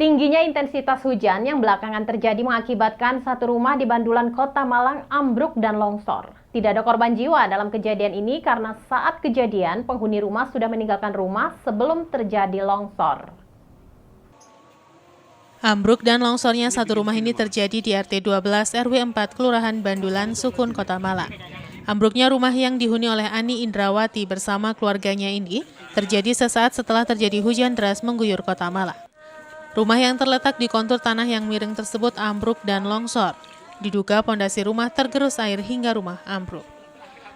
Tingginya intensitas hujan yang belakangan terjadi mengakibatkan satu rumah di Bandulan, Kota Malang ambruk dan longsor. Tidak ada korban jiwa dalam kejadian ini karena saat kejadian penghuni rumah sudah meninggalkan rumah sebelum terjadi longsor. Ambruk dan longsornya satu rumah ini terjadi di RT 12 RW 4 Kelurahan Bandulan, Sukun, Kota Malang. Ambruknya rumah yang dihuni oleh Ani Indrawati bersama keluarganya ini terjadi sesaat setelah terjadi hujan deras mengguyur Kota Malang. Rumah yang terletak di kontur tanah yang miring tersebut ambruk dan longsor. Diduga pondasi rumah tergerus air hingga rumah ambruk.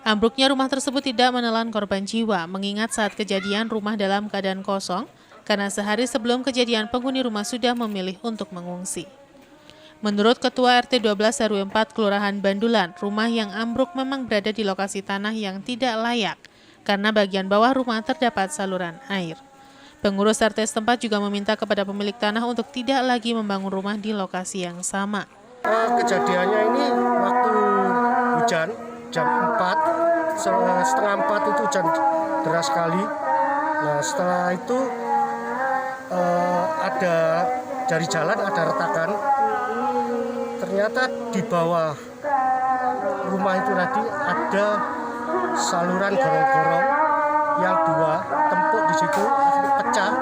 Ambruknya rumah tersebut tidak menelan korban jiwa, mengingat saat kejadian rumah dalam keadaan kosong, karena sehari sebelum kejadian penghuni rumah sudah memilih untuk mengungsi. Menurut Ketua RT 12 RW 4 Kelurahan Bandulan, rumah yang ambruk memang berada di lokasi tanah yang tidak layak, karena bagian bawah rumah terdapat saluran air. Pengurus RT setempat juga meminta kepada pemilik tanah untuk tidak lagi membangun rumah di lokasi yang sama. Kejadiannya ini waktu hujan, jam 4, setengah 4 itu hujan deras sekali. Nah setelah itu ada dari jalan ada retakan. Ternyata di bawah rumah itu tadi ada saluran gorong-gorong yang dua tempuk di situ akhirnya pecah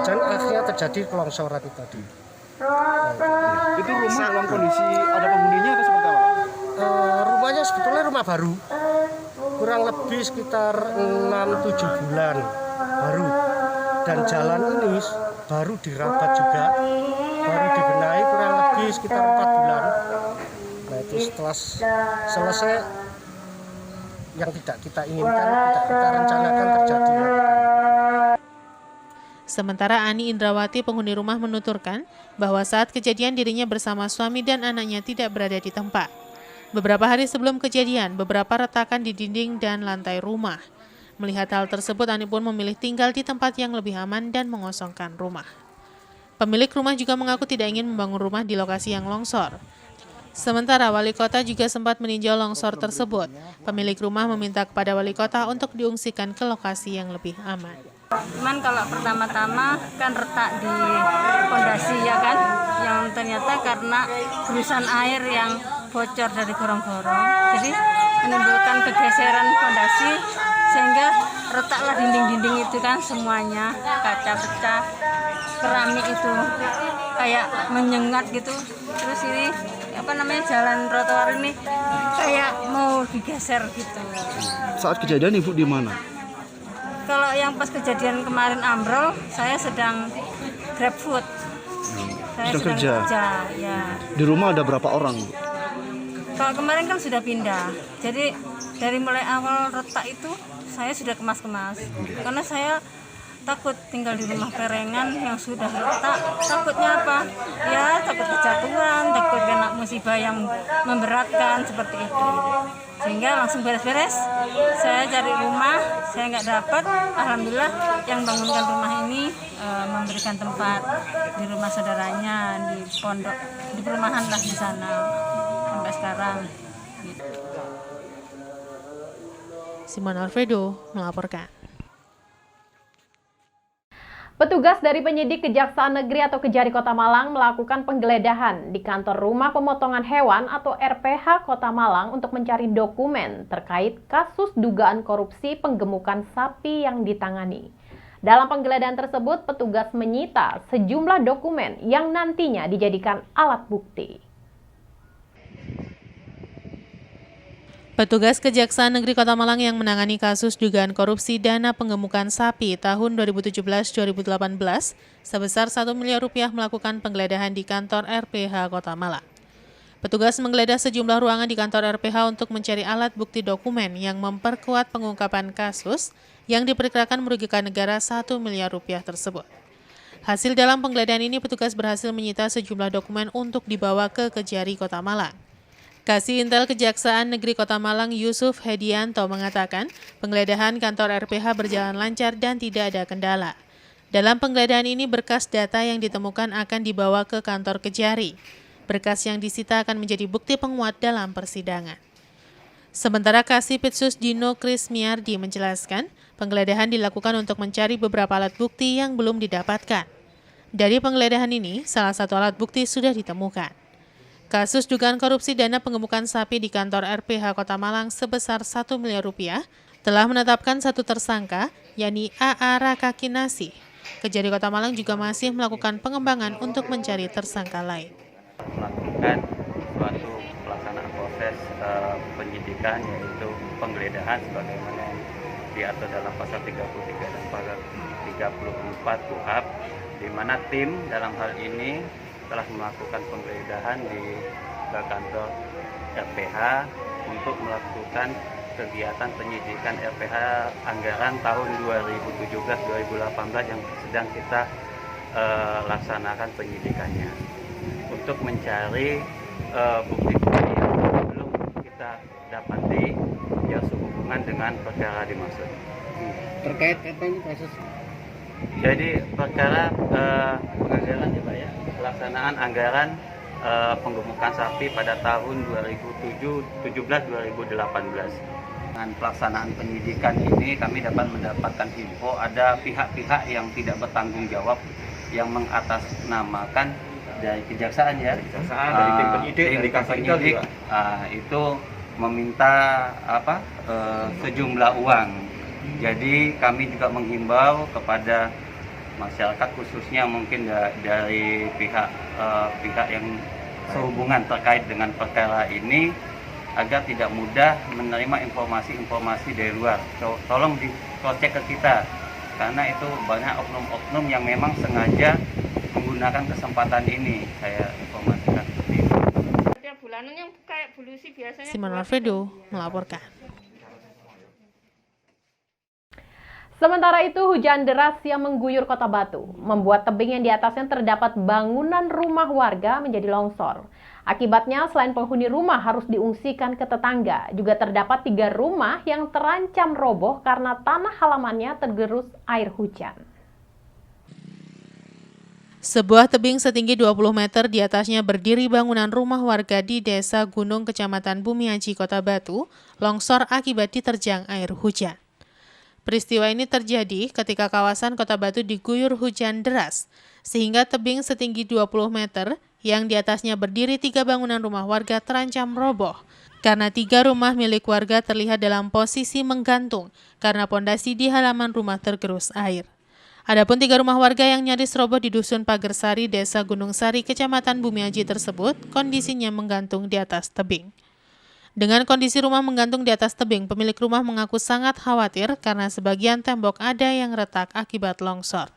dan akhirnya terjadi kelongsoran itu tadi. Itu rumah dalam kondisi ada penghuninya atau seperti apa? Rumahnya sebetulnya rumah baru, kurang lebih sekitar 6-7 bulan baru, dan jalan ini baru dirapat juga, baru dibenahi kurang lebih sekitar 4 bulan. Nah itu setelah selesai yang tidak kita inginkan, tidak kita rencanakan terjadi. Sementara Ani Indrawati penghuni rumah menuturkan bahwa saat kejadian dirinya bersama suami dan anaknya tidak berada di tempat. Beberapa hari sebelum kejadian, beberapa retakan di dinding dan lantai rumah. Melihat hal tersebut, Ani pun memilih tinggal di tempat yang lebih aman dan mengosongkan rumah. Pemilik rumah juga mengaku tidak ingin membangun rumah di lokasi yang longsor. Sementara wali kota juga sempat meninjau longsor tersebut. Pemilik rumah meminta kepada wali kota untuk diungsikan ke lokasi yang lebih aman. Cuman kalau pertama-tama kan retak di pondasi ya kan, yang ternyata karena gerusan air yang bocor dari gorong-gorong, jadi menimbulkan kegeseran pondasi sehingga retaklah dinding-dinding itu kan semuanya, kaca pecah, keramik itu kayak menyengat gitu. Terus ini jalan trotoar ini kayak mau digeser gitu. Saat kejadian ibu di mana? Kalau yang pas kejadian kemarin ambrol, saya sedang grab food. Saya sedang kerja ya. Di rumah ada berapa orang? Kalau kemarin kan sudah pindah. Jadi dari mulai awal retak itu saya sudah kemas-kemas. Karena saya takut tinggal di rumah perengan yang sudah retak. Takutnya apa? Ya takut kejatuhan, takut kena musibah yang memberatkan seperti itu. Sehingga langsung beres-beres, saya cari rumah, saya nggak dapat. Alhamdulillah yang bangunkan rumah ini memberikan tempat di rumah saudaranya, di pondok, di perumahan lah di sana sampai sekarang. Gitu. Simon Alfredo melaporkan. Petugas dari penyidik Kejaksaan Negeri atau Kejari Kota Malang melakukan penggeledahan di kantor Rumah Pemotongan Hewan atau RPH Kota Malang untuk mencari dokumen terkait kasus dugaan korupsi penggemukan sapi yang ditangani. Dalam penggeledahan tersebut, petugas menyita sejumlah dokumen yang nantinya dijadikan alat bukti. Petugas Kejaksaan Negeri Kota Malang yang menangani kasus dugaan korupsi dana penggemukan sapi tahun 2017-2018 sebesar 1 miliar rupiah melakukan penggeledahan di kantor RPH Kota Malang. Petugas menggeledah sejumlah ruangan di kantor RPH untuk mencari alat bukti dokumen yang memperkuat pengungkapan kasus yang diperkirakan merugikan negara 1 miliar rupiah tersebut. Hasil dalam penggeledahan ini, petugas berhasil menyita sejumlah dokumen untuk dibawa ke Kejari Kota Malang. Kasih Intel Kejaksaan Negeri Kota Malang Yusuf Hedianto mengatakan penggeledahan kantor RPH berjalan lancar dan tidak ada kendala. Dalam penggeledahan ini berkas data yang ditemukan akan dibawa ke kantor Kejari. Berkas yang disita akan menjadi bukti penguat dalam persidangan. Sementara Kasipitsus Dino Krismiardi menjelaskan penggeledahan dilakukan untuk mencari beberapa alat bukti yang belum didapatkan. Dari penggeledahan ini, salah satu alat bukti sudah ditemukan. Kasus dugaan korupsi dana penggemukan sapi di kantor RPH Kota Malang sebesar 1 miliar rupiah telah menetapkan satu tersangka, yakni AA Rakakinasih. Kejari Kota Malang juga masih melakukan pengembangan untuk mencari tersangka lain. Melakukan suatu pelaksanaan proses penyidikan, yaitu penggeledahan sebagaimana yang diatur dalam pasal 33 dan pasal 34 KUHP, di mana tim dalam hal ini telah melakukan penggeledahan di kantor RPH untuk melakukan kegiatan penyidikan RPH anggaran tahun 2017-2018 yang sedang kita laksanakan penyidikannya untuk mencari bukti-bukti yang belum kita dapati yang sehubungan dengan perkara dimaksud. Terkait apa ini kasus? Jadi perkara penganggaran ya Pak ya, pelaksanaan anggaran penggemukan sapi pada tahun 2017-2018. Dengan pelaksanaan penyidikan ini kami dapat mendapatkan info ada pihak-pihak yang tidak bertanggung jawab yang mengatasnamakan dari kejaksaan ya, dari tim penyidik, itu meminta sejumlah uang. Jadi kami juga menghimbau kepada masyarakat khususnya mungkin dari pihak yang sehubungan terkait dengan perkara ini agar tidak mudah menerima informasi-informasi dari luar. Tolong di-cross-check ke kita karena itu banyak oknum-oknum yang memang sengaja menggunakan kesempatan ini, saya informasikan seperti itu. Setiap bulan yang kayak bulusi biasanya. Simon Alfredo melaporkan. Sementara itu, hujan deras yang mengguyur Kota Batu membuat tebing yang di atasnya terdapat bangunan rumah warga menjadi longsor. Akibatnya, selain penghuni rumah harus diungsikan ke tetangga, juga terdapat 3 rumah yang terancam roboh karena tanah halamannya tergerus air hujan. Sebuah tebing setinggi 20 meter di atasnya berdiri bangunan rumah warga di Desa Gunung, Kecamatan Bumiaji, Kota Batu, longsor akibat diterjang air hujan. Peristiwa ini terjadi ketika kawasan Kota Batu diguyur hujan deras, sehingga tebing setinggi 20 meter yang di atasnya berdiri 3 bangunan rumah warga terancam roboh, karena 3 rumah milik warga terlihat dalam posisi menggantung karena pondasi di halaman rumah tergerus air. Adapun 3 rumah warga yang nyaris roboh di Dusun Pagersari, Desa Gunung Sari, Kecamatan Bumiaji tersebut, kondisinya menggantung di atas tebing. Dengan kondisi rumah menggantung di atas tebing, pemilik rumah mengaku sangat khawatir karena sebagian tembok ada yang retak akibat longsor.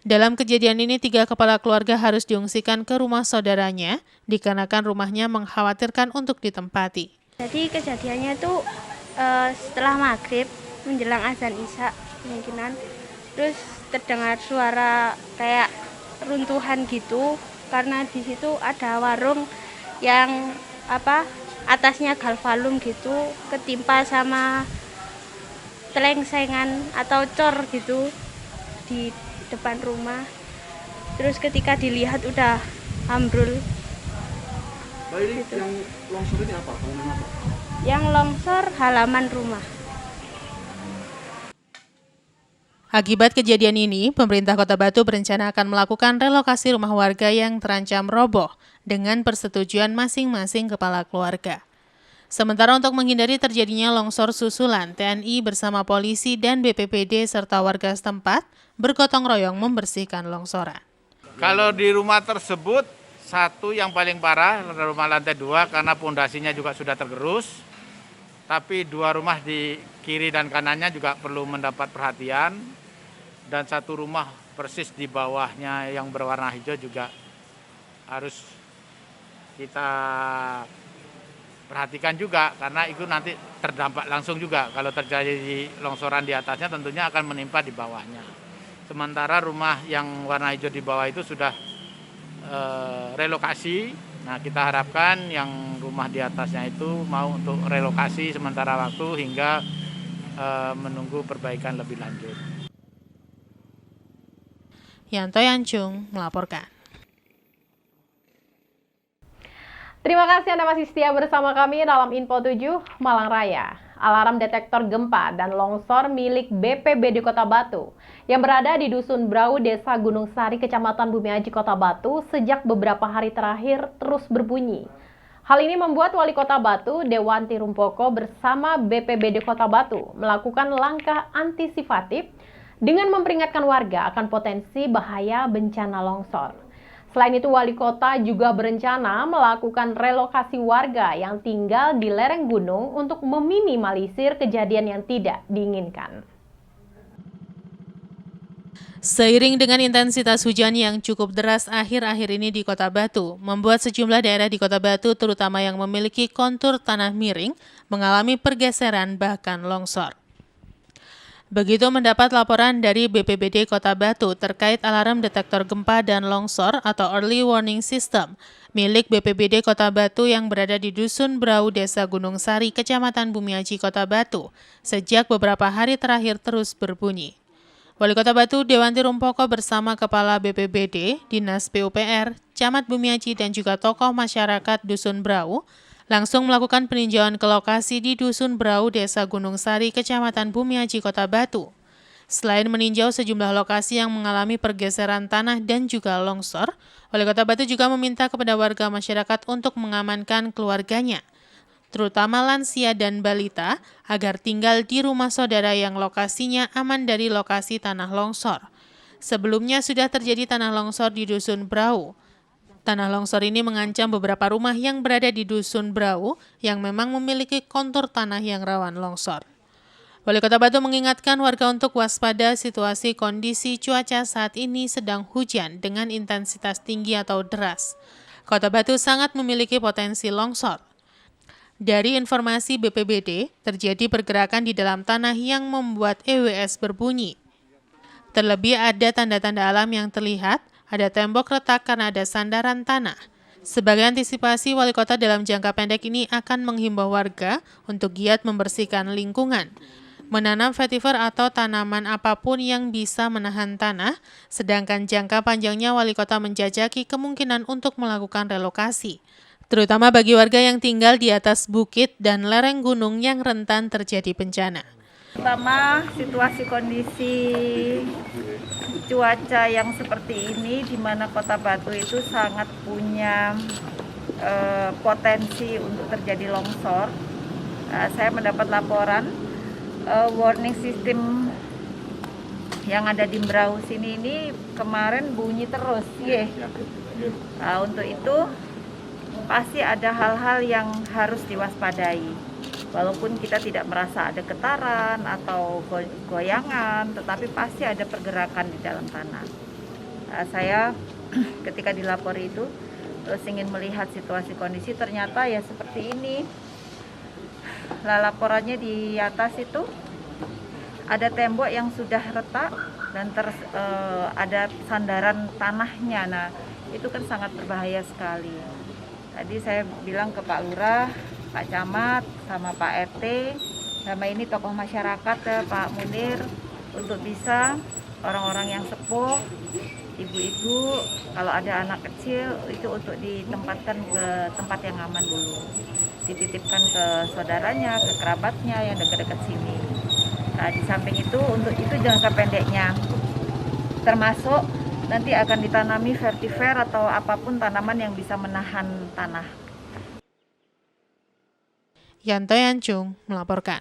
Dalam kejadian ini, 3 kepala keluarga harus diungsikan ke rumah saudaranya, dikarenakan rumahnya mengkhawatirkan untuk ditempati. Jadi kejadiannya itu setelah maghrib menjelang azan isya kemungkinan, terus terdengar suara kayak runtuhan gitu karena di situ ada warung yang atasnya galvalum gitu ketimpa sama telengsengan atau cor gitu di depan rumah. Terus ketika dilihat udah ambrul. Gitu. Yang longsor ini apa? Yang longsor halaman rumah. Akibat kejadian ini, pemerintah Kota Batu berencana akan melakukan relokasi rumah warga yang terancam roboh dengan persetujuan masing-masing kepala keluarga. Sementara untuk menghindari terjadinya longsor susulan, TNI bersama polisi dan BPBD serta warga setempat bergotong royong membersihkan longsoran. Kalau di rumah tersebut, satu yang paling parah, rumah lantai 2 karena pondasinya juga sudah tergerus. Tapi 2 rumah di kiri dan kanannya juga perlu mendapat perhatian. Dan 1 rumah persis di bawahnya yang berwarna hijau juga harus kita perhatikan juga. Karena itu nanti terdampak langsung juga. Kalau terjadi longsoran di atasnya tentunya akan menimpa di bawahnya. Sementara rumah yang warna hijau di bawah itu sudah relokasi. Nah, kita harapkan yang rumah di atasnya itu mau untuk relokasi sementara waktu hingga menunggu perbaikan lebih lanjut. Yanto Yancung melaporkan. Terima kasih Anda masih setia bersama kami dalam Info 7 Malang Raya. alarm detektor gempa dan longsor milik BPBD Kota Batu yang berada di Dusun Brau, Desa Gunung Sari, Kecamatan Bumiaji, Kota Batu sejak beberapa hari terakhir terus berbunyi. Hal ini membuat Wali Kota Batu, Dewanti Rumpoko bersama BPBD Kota Batu melakukan langkah antisipatif dengan memperingatkan warga akan potensi bahaya bencana longsor. Selain itu, Wali Kota juga berencana melakukan relokasi warga yang tinggal di lereng gunung untuk meminimalisir kejadian yang tidak diinginkan. Seiring dengan intensitas hujan yang cukup deras akhir-akhir ini di Kota Batu, membuat sejumlah daerah di Kota Batu, terutama yang memiliki kontur tanah miring, mengalami pergeseran bahkan longsor. Begitu mendapat laporan dari BPBD Kota Batu terkait alarm detektor gempa dan longsor atau Early Warning System milik BPBD Kota Batu yang berada di Dusun Brau, Desa Gunung Sari, Kecamatan Bumiaji, Kota Batu, sejak beberapa hari terakhir terus berbunyi. Wali Kota Batu, Dewanti Rumpoko bersama Kepala BPBD, Dinas PUPR, Camat Bumiaji, dan juga tokoh masyarakat Dusun Brau langsung melakukan peninjauan ke lokasi di Dusun Brau, Desa Gunung Sari, Kecamatan Bumiaji, Kota Batu. Selain meninjau sejumlah lokasi yang mengalami pergeseran tanah dan juga longsor, Wali Kota Batu juga meminta kepada warga masyarakat untuk mengamankan keluarganya, terutama lansia dan balita, agar tinggal di rumah saudara yang lokasinya aman dari lokasi tanah longsor. Sebelumnya sudah terjadi tanah longsor di Dusun Brau. Tanah longsor ini mengancam beberapa rumah yang berada di Dusun Brau yang memang memiliki kontur tanah yang rawan longsor. Wali Kota Batu mengingatkan warga untuk waspada situasi kondisi cuaca saat ini sedang hujan dengan intensitas tinggi atau deras. Kota Batu sangat memiliki potensi longsor. Dari informasi BPBD, terjadi pergerakan di dalam tanah yang membuat EWS berbunyi. Terlebih ada tanda-tanda alam yang terlihat, ada tembok retak karena ada sandaran tanah. Sebagai antisipasi, Wali Kota dalam jangka pendek ini akan menghimbau warga untuk giat membersihkan lingkungan, menanam vetiver atau tanaman apapun yang bisa menahan tanah, sedangkan jangka panjangnya Wali Kota menjajaki kemungkinan untuk melakukan relokasi, terutama bagi warga yang tinggal di atas bukit dan lereng gunung yang rentan terjadi bencana. Pertama, situasi kondisi cuaca yang seperti ini di mana Kota Batu itu sangat punya potensi untuk terjadi longsor. Saya mendapat laporan warning system yang ada di Brau sini ini kemarin bunyi terus. Untuk itu pasti ada hal-hal yang harus diwaspadai. Walaupun kita tidak merasa ada getaran atau goyangan, tetapi pasti ada pergerakan di dalam tanah. Saya ketika dilapori itu terus ingin melihat situasi kondisi, ternyata ya seperti ini. Laporannya di atas itu ada tembok yang sudah retak dan ada sandaran tanahnya. Nah, itu kan sangat berbahaya sekali. Tadi saya bilang ke Pak Lurah, Pak Camat, sama Pak RT, sama ini tokoh masyarakat, Pak Munir, untuk bisa orang-orang yang sepuh, ibu-ibu, kalau ada anak kecil, itu untuk ditempatkan ke tempat yang aman dulu. Dititipkan ke saudaranya, ke kerabatnya yang dekat-dekat sini. Nah, di samping itu, untuk itu jangka pendeknya, termasuk nanti akan ditanami vetiver atau apapun tanaman yang bisa menahan tanah. Yanto Yancung melaporkan.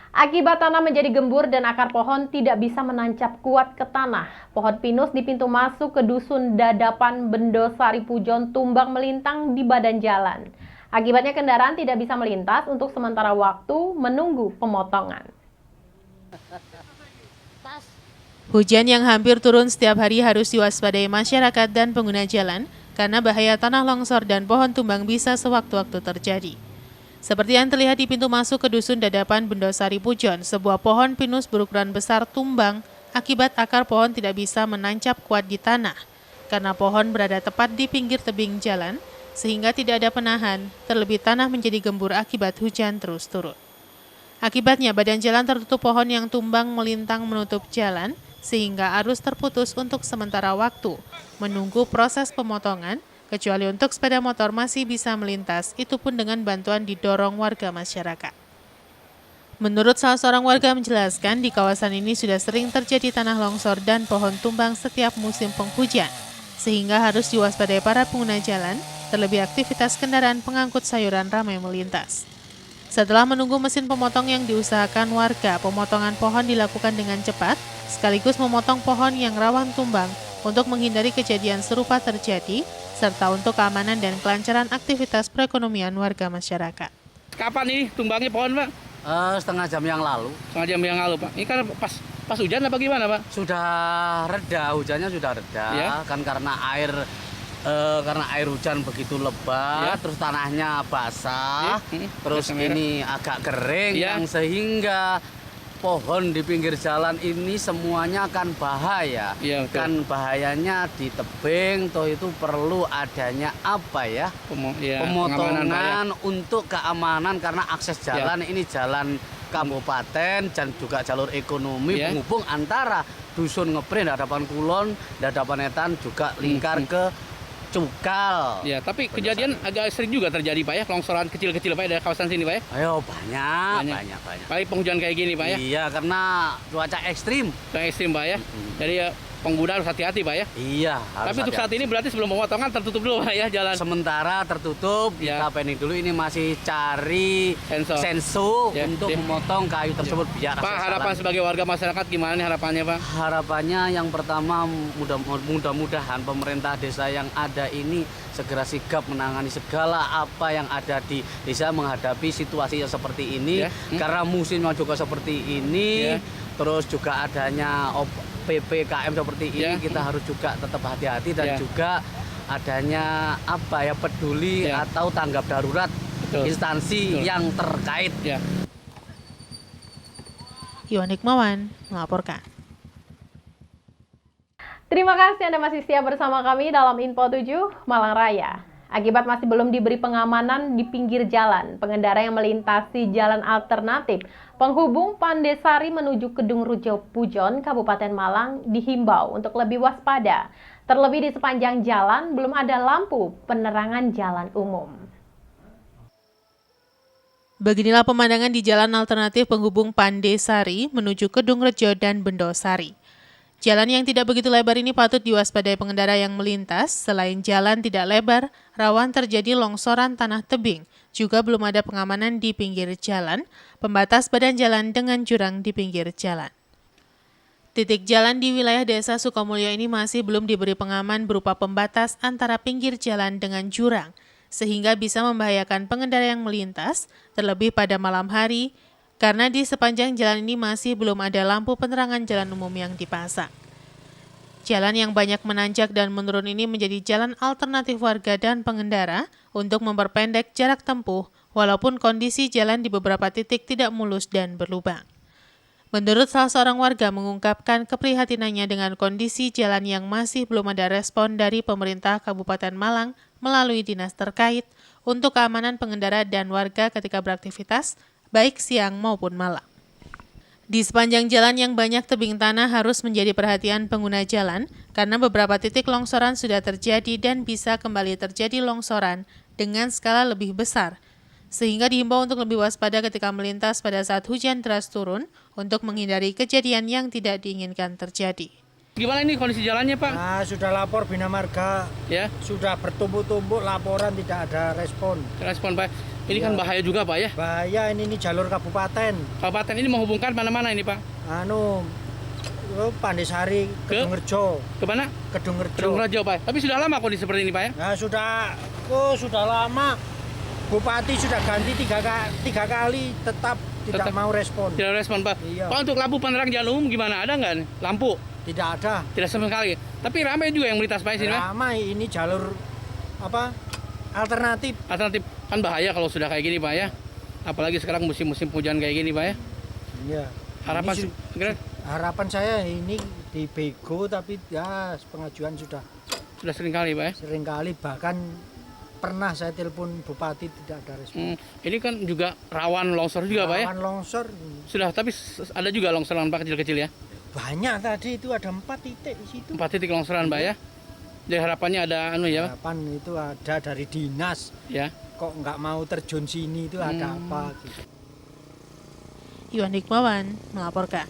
Akibat tanah menjadi gembur dan akar pohon tidak bisa menancap kuat ke tanah, pohon pinus di pintu masuk ke Dusun Dadapan Bendosari Pujon tumbang melintang di badan jalan. Akibatnya kendaraan tidak bisa melintas untuk sementara waktu menunggu pemotongan. Hujan yang hampir turun setiap hari harus diwaspadai masyarakat dan pengguna jalan karena bahaya tanah longsor dan pohon tumbang bisa sewaktu-waktu terjadi. Seperti yang terlihat di pintu masuk ke Dusun Dadapan Bendosari Pujon, sebuah pohon pinus berukuran besar tumbang akibat akar pohon tidak bisa menancap kuat di tanah karena pohon berada tepat di pinggir tebing jalan sehingga tidak ada penahan, terlebih tanah menjadi gembur akibat hujan terus turun. Akibatnya badan jalan tertutup pohon yang tumbang melintang menutup jalan sehingga arus terputus untuk sementara waktu, menunggu proses pemotongan, kecuali untuk sepeda motor masih bisa melintas, itu pun dengan bantuan didorong warga masyarakat. Menurut salah seorang warga menjelaskan, di kawasan ini sudah sering terjadi tanah longsor dan pohon tumbang setiap musim penghujan, sehingga harus diwaspadai para pengguna jalan, terlebih aktivitas kendaraan pengangkut sayuran ramai melintas. Setelah menunggu mesin pemotong yang diusahakan warga, pemotongan pohon dilakukan dengan cepat, sekaligus memotong pohon yang rawan tumbang untuk menghindari kejadian serupa terjadi, serta untuk keamanan dan kelancaran aktivitas perekonomian warga masyarakat. Kapan ini tumbangnya pohon, Pak? Setengah jam yang lalu. Setengah jam yang lalu, Pak. Ini kan pas hujan apa gimana, Pak? Sudah reda, hujannya sudah reda, Ya. kan karena air hujan begitu lebat, Ya. terus tanahnya basah, terus ini agak kering, Ya. yang sehingga pohon di pinggir jalan ini semuanya kan bahaya. Ya, betul. Kan bahayanya di tebing, toh itu perlu adanya apa ya? Pengamanan, Pak, Pemotongan untuk keamanan karena akses jalan ini jalan kabupaten dan juga jalur ekonomi penghubung antara dusun Ngeprin, hadapan Kulon, hadapan Etan juga lingkar ke Cukal. Ya, tapi kejadian agak sering juga terjadi, Pak ya, longsoran kecil-kecil, Pak, dari kawasan sini, Pak ya. Ayo banyak. Baik penghujan kayak gini, Pak ya. Iya, karena cuaca ekstrim. Ekstrim, Pak ya. Jadi ya pengguna harus hati-hati, Pak ya. Iya, harus Tapi untuk saat ini berarti sebelum pemotongan tertutup dulu, Pak ya, jalan. sementara tertutup, kita pending dulu, ini masih cari senso untuk memotong kayu tersebut biar Pak, akses harapan jalan. sebagai warga masyarakat gimana nih harapannya, Pak? Harapannya yang pertama mudah-mudahan pemerintah desa yang ada ini segera sigap menangani segala apa yang ada di desa menghadapi situasi yang seperti ini, karena musimnya juga seperti ini, terus juga adanya PPKM seperti ini, kita harus juga tetap hati-hati dan juga adanya apa ya, peduli atau tanggap darurat instansi yang terkait. Iwan Hikmawan melaporkan. Terima kasih Anda masih setia bersama kami dalam Info 7 Malang Raya. Akibat masih belum diberi pengamanan di pinggir jalan, pengendara yang melintasi jalan alternatif penghubung Pandesari menuju Kedung Rejo Pujon, Kabupaten Malang dihimbau untuk lebih waspada. Terlebih di sepanjang jalan belum ada lampu penerangan jalan umum. Beginilah pemandangan di jalan alternatif penghubung Pandesari menuju Kedung Rejo dan Bendosari. Jalan yang tidak begitu lebar ini patut diwaspadai pengendara yang melintas. Selain jalan tidak lebar, rawan terjadi longsoran tanah tebing. Juga belum ada pengamanan di pinggir jalan, pembatas badan jalan dengan jurang di pinggir jalan. Titik jalan di wilayah desa Sukamulyo ini masih belum diberi pengaman berupa pembatas antara pinggir jalan dengan jurang, sehingga bisa membahayakan pengendara yang melintas, terlebih pada malam hari, karena di sepanjang jalan ini masih belum ada lampu penerangan jalan umum yang dipasang. Jalan yang banyak menanjak dan menurun ini menjadi jalan alternatif warga dan pengendara untuk memperpendek jarak tempuh, walaupun kondisi jalan di beberapa titik tidak mulus dan berlubang. Menurut salah seorang warga mengungkapkan keprihatinannya dengan kondisi jalan yang masih belum ada respon dari pemerintah Kabupaten Malang melalui dinas terkait untuk keamanan pengendara dan warga ketika beraktivitas, baik siang maupun malam. Di sepanjang jalan yang banyak tebing tanah harus menjadi perhatian pengguna jalan karena beberapa titik longsoran sudah terjadi dan bisa kembali terjadi longsoran dengan skala lebih besar, sehingga dihimbau untuk lebih waspada ketika melintas pada saat hujan deras turun untuk menghindari kejadian yang tidak diinginkan terjadi. Gimana ini kondisi jalannya, Pak? Nah, sudah lapor Bina Marga, sudah bertumpuk-tumpuk laporan tidak ada respon. Respon, Pak. Ini kan bahaya juga, Pak ya? Bahaya, ini jalur kabupaten. Kabupaten ini menghubungkan mana-mana ini, Pak? Pandesari, Kedung Rejo. Ke mana? Kedung Rejo. Kedung Rejo, Pak. Tapi sudah lama kondisi seperti ini, Pak ya? Nah, sudah lama. Bupati sudah ganti tiga kali, tetap tidak mau respon. Tidak respon, Pak. Iya. Pak, untuk lampu penerang jalan umum gimana? Ada nggak nih? Lampu? Tidak ada. Tidak sama sekali. Tapi ramai juga yang melintas, Pak, sini, Pak? Ramai, ini jalur alternatif. Alternatif. Kan bahaya kalau sudah kayak gini, Pak ya. Apalagi sekarang musim-musim hujan kayak gini, Pak ya. Iya. Harapan saya ini dibego, tapi ya pengajuan sudah sering kali, Pak ya. Sering kali, bahkan pernah saya telepon bupati tidak ada respon. Ini kan juga rawan longsor juga, Pak ya. Rawan longsor. Sudah, tapi ada juga longsoran, Pak, kecil-kecil ya. Banyak tadi itu ada 4 titik di situ. 4 titik longsoran, Pak ya. Jadi harapannya ada harapan itu ada dari dinas. Ya. Kok nggak mau terjun sini itu ada apa gitu. Iwan Hikmawan melaporkan.